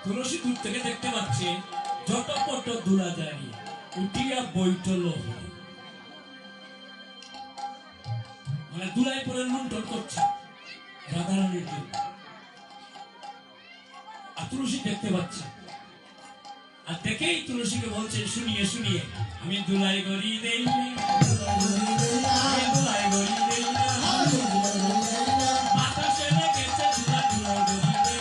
তুলসী দূর থেকে দেখতে পাচ্ছে ঝটপট দূরা যায় উঠিয়া বৈঠল মানে দুলাই পরে লুণ্ঠন করছে রাধারানীর জন্য। আর তুলসী দেখতে পাচ্ছে আর দেখেই তুলসীকে বলছে শুনিয়ে শুনিয়ে আমি দুলাই গড়ি দেই দুলাই গড়ি দেই বাতাসে লেগেছে দুলা দুলাই গড়ি দেই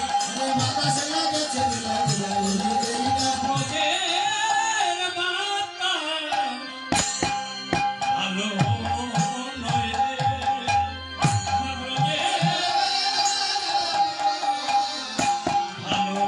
বাতাসে লেগেছে দুলা দুলাই গড়ি দেই রোজের বাতাস আলো নয় রে রোজের আলো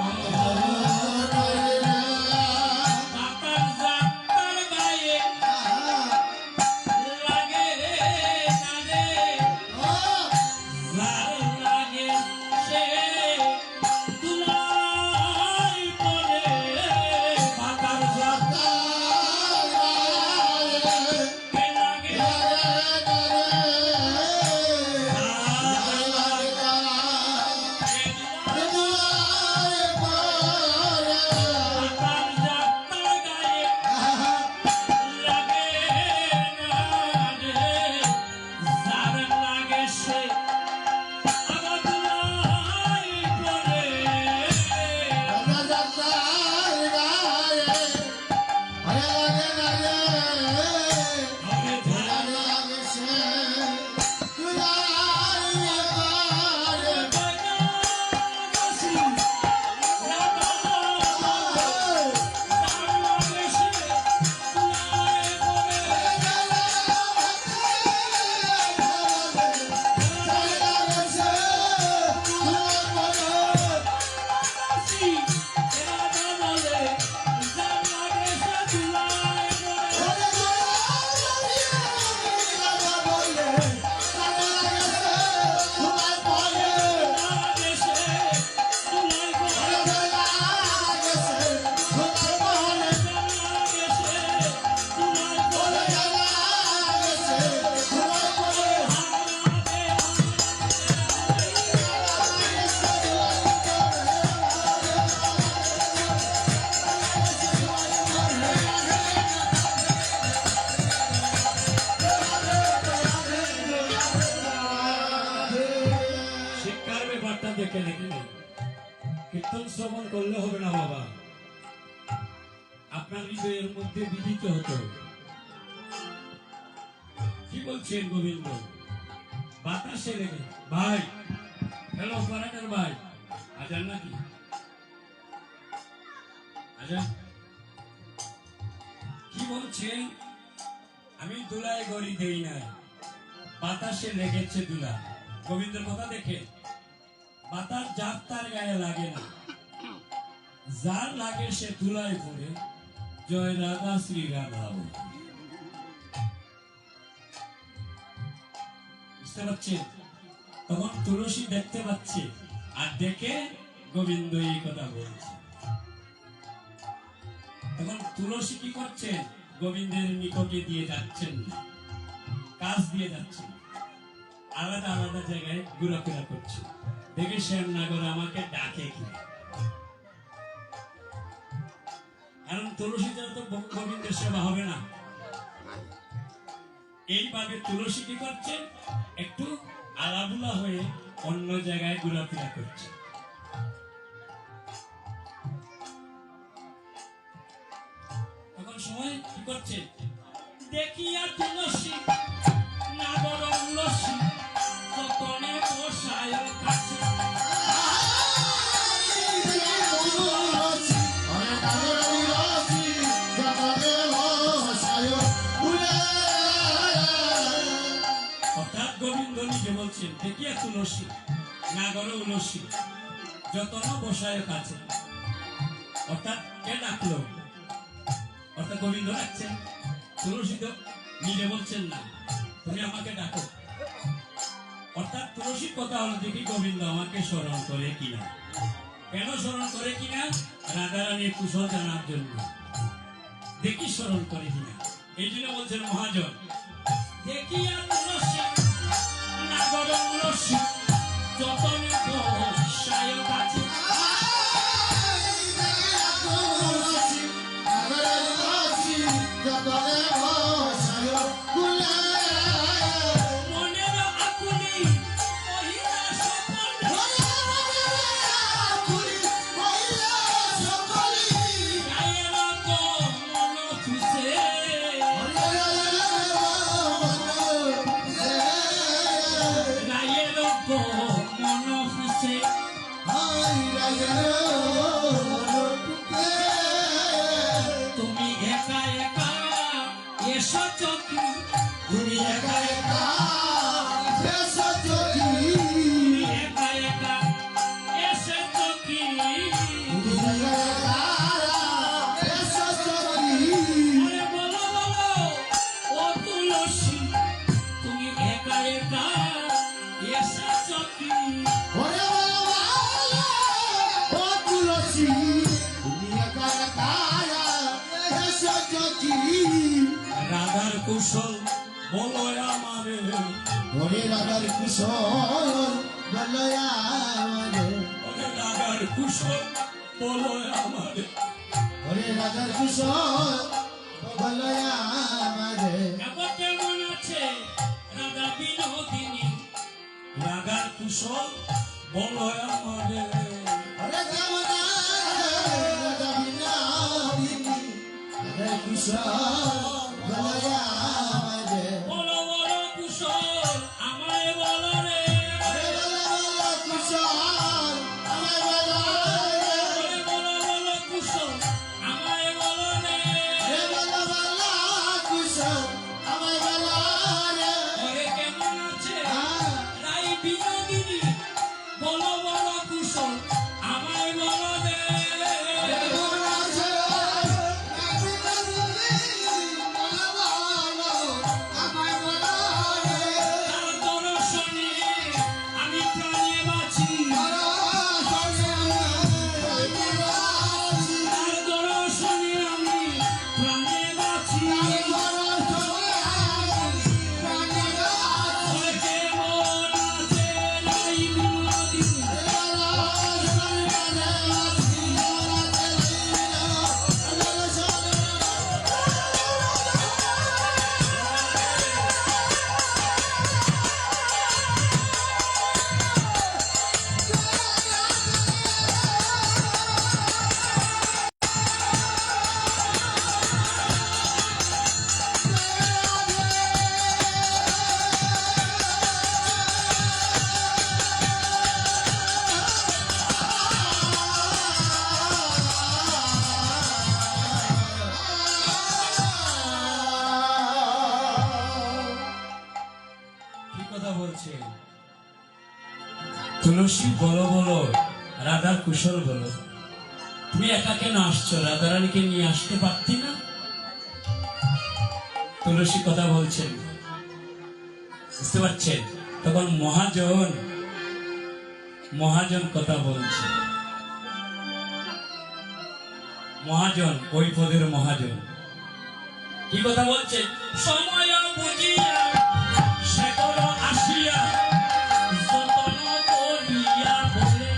দেখে নাকি কীর্তন শ্রবণ করলে হবে না বাবা, আপনার হৃদয়ের মধ্যে বিদিত হতো। কি বলছেন গোবিন্দ? বাতাসে লেগে ভাই হ্যালো পরাটার ভাই আজান নাকি আজান কি বলছেন? আমি দুলাই গড়ি দেই না, বাতাসে লেগেছে দুলা। গোবিন্দের কথা দেখে বাতাস যার তার গায়ে লাগে না, যার লাগে সে তুলায় পড়ে জয় রাধা শ্রী রাধা বলে। বুঝতে পারছেন? তখন তুলসী দেখতে পাচ্ছে আর দেখে গোবিন্দ এই কথা বলছে। তখন তুলসী কি করছেন? গোবিন্দের নিকটে দিয়ে যাচ্ছেন না, কাজ দিয়ে যাচ্ছেন, আলাদা আলাদা জায়গায় ঘোরাফেরা করছে। দেখে শ্যামনগর আমাকে ডাকে কি, কারণ তুলসী ছাড়া তো গোবিন্দের সেবা হবে না। এইভাবে তুলসী কি করছে? একটু আলাদুলা হয়ে অন্য জায়গায় ঘোরাফেরা করছে। তখন সময় কি করছে? দেখিয়া তুলসী নাগর উলসী যতনে বসায় কাছে গোবিন্দ নিজে বলছেন দেখিয়া তুলসী নাগর উলসী যতন বসায় কাছে। অর্থাৎ কে ডাকলো? অর্থাৎ গোবিন্দ ডাকছেন। তুলসী তো নিজে বলছেন না, তুমি আমাকে ডাকো। অর্থাৎ তুলসীর কথা হলো, দেখি গোবিন্দ আমাকে স্মরণ করে কিনা। কেন স্মরণ করে কিনা? রাধারানীর কুশল জানার জন্য। দেখি স্মরণ করে কিনা। এই জন্য বলছেন মহাজন, দেখিয়া তুলসী নাগর তুলসী যতনে বসায় কাছে। তুমি একা একা এসো চকি, তুমি একা একা এসো চকি, তুমি একা একা এসো চকি, তুমি একা একা এসো চকি। আরে বলো বলো ও তুলসী, তুমি একা একা এসো চকি। ওরে বলো ও তুলসী, তুমি একা একা এসো চকি। রাধার কুশল বলো আমারে, ওরে রাধার কুশল বলো আমারে, ওরে রাধার কুশল বলো আমারে, ওরে রাধার কুশল বলো আমারে। এবার কেমন আছে রাধা বিনোদিনী, রাধার কুশল বলো আমারে, ওরে কেমন রাধা বিনোদিনী, রাধার কুশল বলো আমারে। বলো বলো কুশল আমায় বলো রে, বলো কুশল আমায় বলো রে, বলো বলো কুশল আমায় বলো রে, বলো বলো কুশল আমায় বলো রে। ওরে কেমন আছে রাই বিনোদিনী, বলো বলো কুশল আমায় বলো রে, কেমন আছে তুলসী বলো বলো রাধার কুশল বলো। তুমি একা কেন আসছো? রাধারানীকে নিয়ে আসতে পারতি না? তুলসী কথা বলছেন, বুঝতে পারছেন? তখন মহাজন কথা বলছে। মহাজন ওই পদের মহাজন কি কথা বলছে? সময় বুঝিয়া সে করো আসিয়া, যতন করিয়া বলে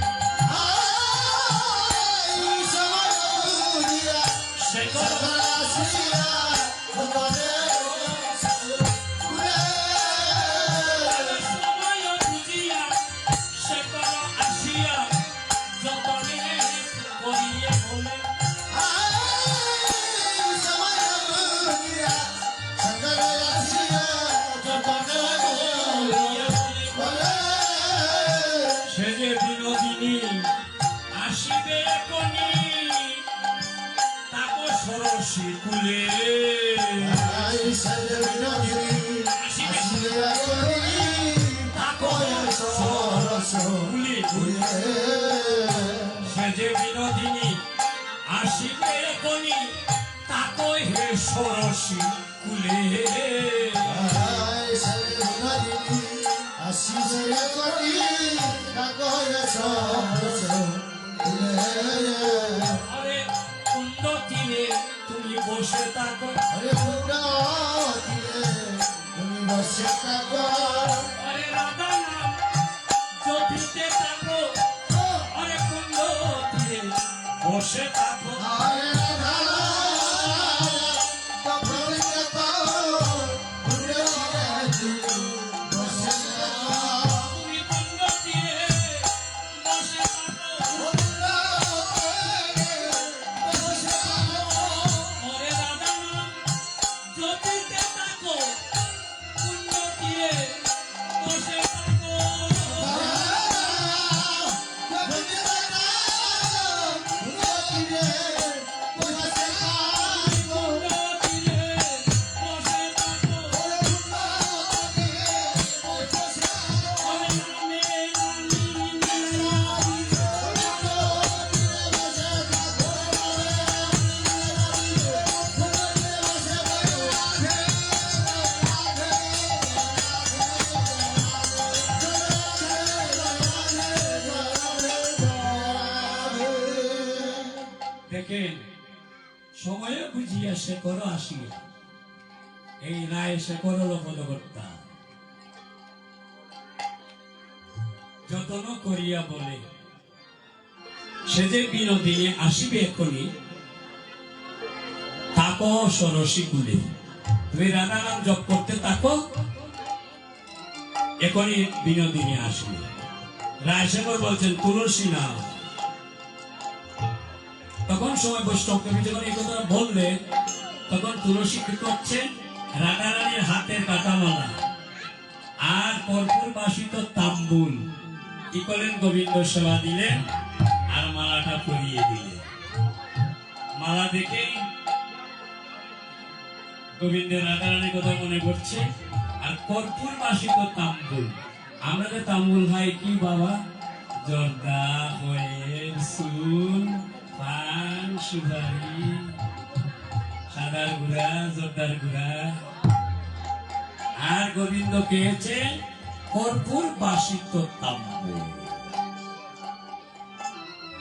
সে করো আসিয়া, সময় বুঝিয়া সে করো আসিয়া, যতনে করিয়া বলে আসিবে কোনি তাকো সরসী কুলে, আসিবে তাকো সরসী কুলে, সে যে বিনোদিনী আসিবে কোনি তাকো হে সরসী কুলে। আরে রাধা নাম জপিতে থাকো, আরে কুণ্ড তীরে বসে থাকো। তুমি কুণ্ড তীরে বসে থাকো, ওরে রাধা নাম জপিতে থাকো, কুণ্ড তীরে বসে থাকো। কুণ্ড তীরে বসে থাকো, ওরে নামে নামি মিলাইয়া দেখেন, সময়ে বুঝিয়া সে করো আসিয়া, এই রায় সে করল পদকর্তা। যতন করিয়া বলে সে যে বিনোদিনী আসিবে এখনই, তাকো সরসী কুলে। তুমি রাধা নাম জপ করতে থাকো, এখনই বিনোদিনী আসবে। রায়শেখর বলছেন তুলসী নাম। তখন সময় বৈষ্ণব কবি যখন এই কথা বললে, তখন তুলসী কি করছেন, রাধারানীর হাতের কাটামালা আর কর্পূর বাসিত তাম্বুল কি করলেন, গোবিন্দ সেবা দিলেন আর মালাটা পরিয়ে দিলেন। মালা দেখেই গোবিন্দের রাধারানীর কথা মনে পড়ছে। আর কর্পূর বাসিত তাম্বুল, আমরা যে তাম্বুল খাই কি বাবা, জর্দা, খয়ের, চুন, পান, সুপারি, সাদার গুড়া, জর্দার গুড়া। আর গোবিন্দ পেয়েছে কর্পূর বাসিত তাম্বুল।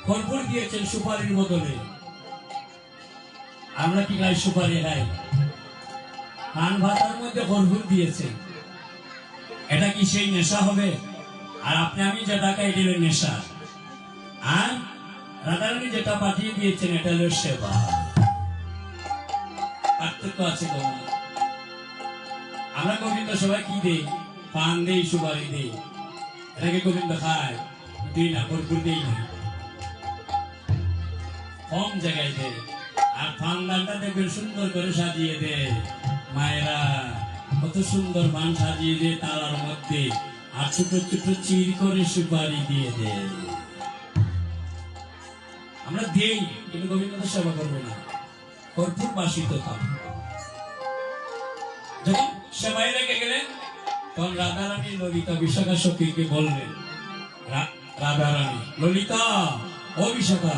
কর্পূর দিয়েছেন সুপারির বদলে। আমরা কি খাই, সুপারি খাই, পান ভাতার মধ্যে কর্পূর দিয়েছে। এটা কি সেই নেশা হবে? আর আপনি আমি যেটা খাই এটা হলো নেশা। আর রাধারানী যেটা পাঠিয়ে দিয়েছেন এটা হলো সেবা। পার্থক্য আছে তোমার। আমরা গোবিন্দ সবাই কি দেই, পান দেই, সুপারি দেই, এটাকে গোবিন্দ খায়, দিই না, কর্পূর দেই না, কম জায়গায় দেয়। আর পান দানটা দেখবেন সুন্দর করে সাজিয়ে দেয় মায়েরা, কত সুন্দর পান সাজিয়ে দেয় তালার মধ্যে, আর ছোট ছোট চির করে সুপারি দিয়ে দেয়। আমরা দেই, কিন্তু গোবিন্দ সেবা করবো না। কর্পূর বাসিত তাম্বুল। যখন সেবায় লেগে গেলেন, তখন রাধারানী ললিতা বিশাখা সখীকে বললেন, রাধারানী, ললিতা, ও বিশাখা,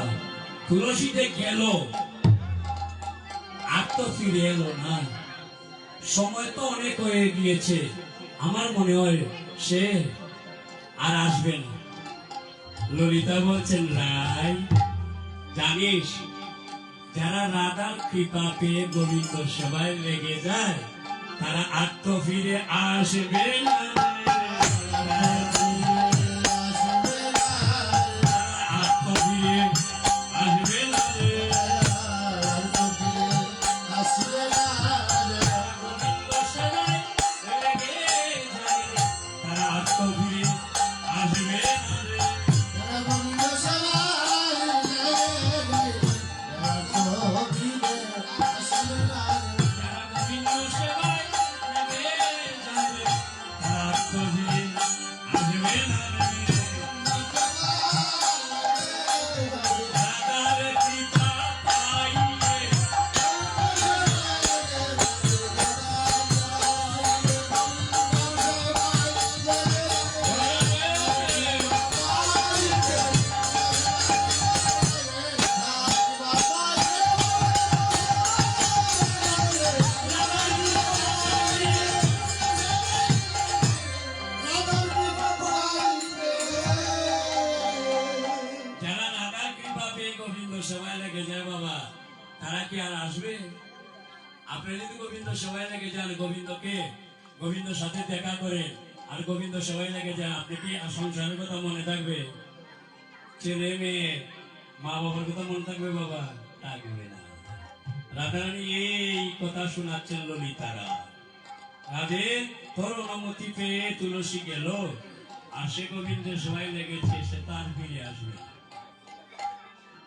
তুলসীতে গেল আর তো ফিরে এলো না, সময় তো অনেক হয়ে গিয়েছে, আমার মনে হয় সে আর আসবে না। ললিতা বলছেন, রায় জানিস, যারা রাধার কৃপা পেয়ে গোবিন্দ সেবায় লেগে যায়, তারা আর তো ফিরে আসবে না। গোবিন্দর সাথে দেখা করে আর গোবিন্দ সবাই লেগে যায়। আপনি কি আর সংসারের কথা মনে থাকবে? ছেলে মেয়ে মা বাবার কথা মনে থাকবে? বাবা থাকবে না। রাধারানী এই কথা শোনাচ্ছেন ললিতারা। রাধে তোর অনুমতি পেয়ে তুলসী গেল, আসে গোবিন্দের সবাই লেগেছে, সে তার ফিরে আসবে।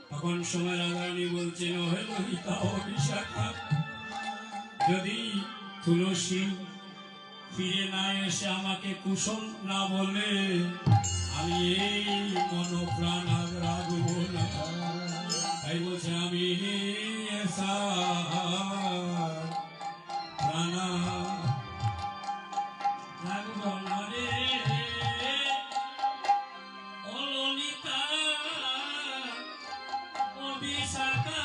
তখন সময় রাধারানী বলছেন, ও হে ললিতা ও বিশাখা, যদি তুলসী ফিরে না এসে আমাকে কুশল না বলে, আমি এই মন প্রাণ আর রাখবো না। তাই বলছে আমি প্রাণ রাখবো না রে। ও ললিতা ও বিশাখা,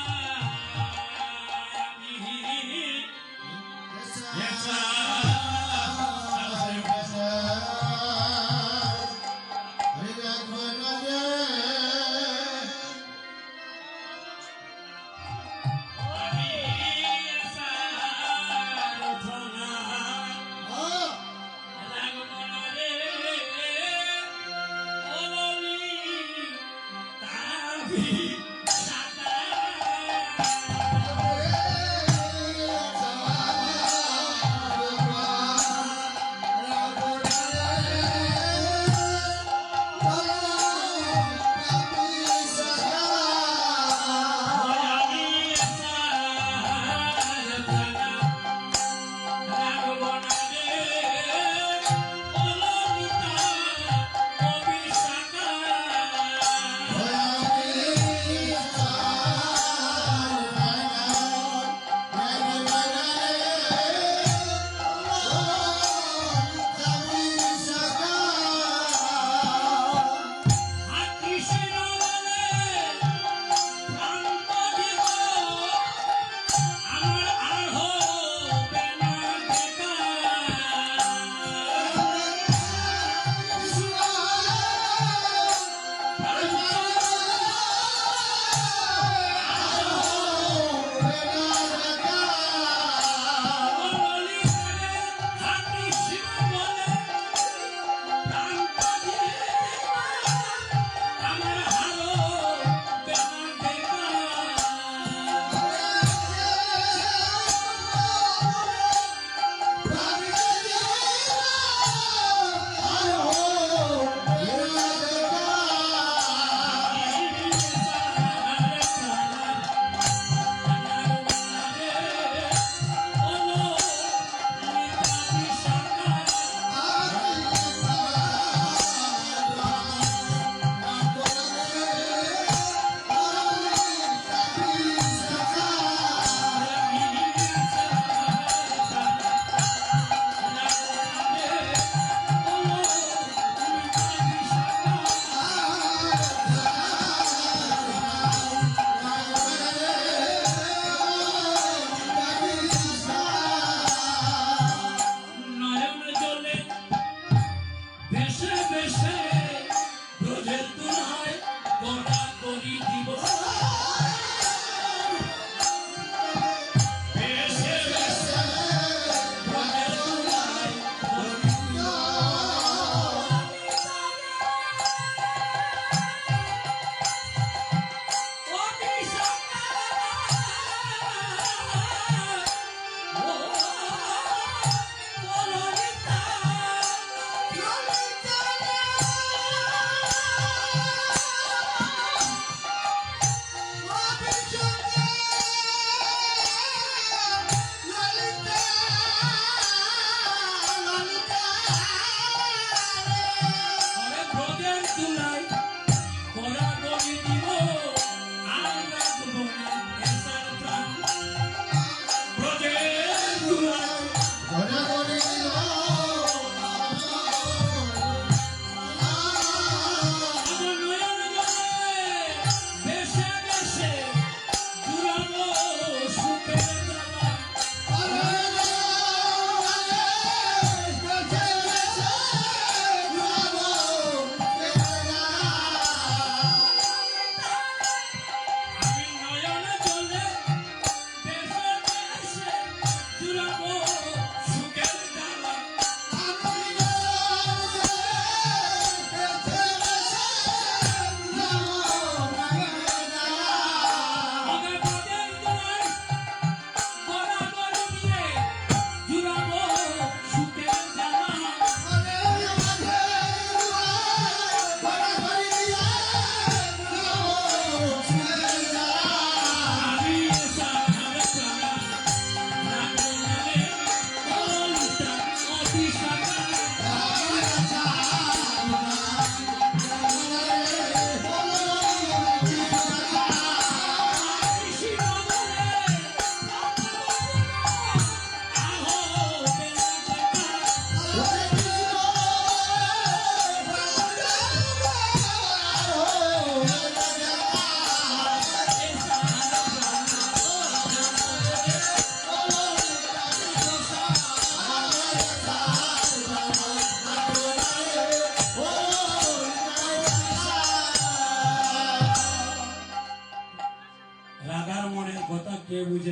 কেউ বুঝে